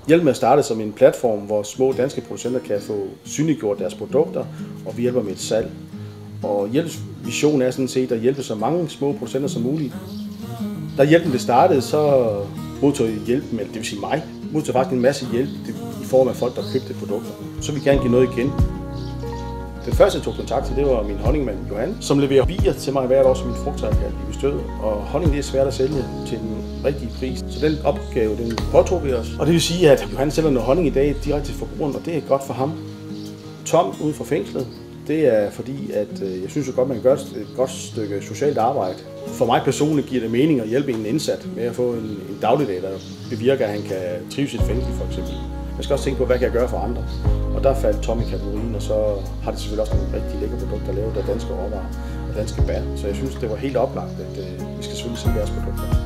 Hjælp med at starte som en platform, hvor små danske producenter kan få synliggjort deres produkter, og vi hjælper med et salg. Og Hjælps vision er sådan set at hjælpe så mange små producenter som muligt. Da hjælpen blev startet, så modtog hjælpen, det vil sige mig, modtog faktisk en masse hjælp i form af folk, der købte produkter. Så vil vi gerne give noget igen. Den første, jeg tog kontakt til, det var min honningmand Johan, som leverer bier til mig hvert år som min frugtterkald i Vistød. Og honning det er svært at sælge til den rigtige pris, så den opgave den påtog vi os. Og det vil sige, at Johan sælger noget honning i dag direkte til forbrugeren, og det er godt for ham. Tom ude fra fængslet, det er fordi, at jeg synes jo godt, man kan gøre et godt stykke socialt arbejde. For mig personligt giver det mening at hjælpe en indsat med at få en dagligdag, der bevirker, at han kan trives i et fængsel for eksempel. Jeg skal også tænke på, hvad kan jeg gøre for andre. Og der faldt Tom i kategorien, og så har det selvfølgelig også nogle rigtig lækre produkter lavet af danske råvarer og danske bær. Så jeg synes, det var helt oplagt, at vi skal selvfølgelig sælge deres produkter.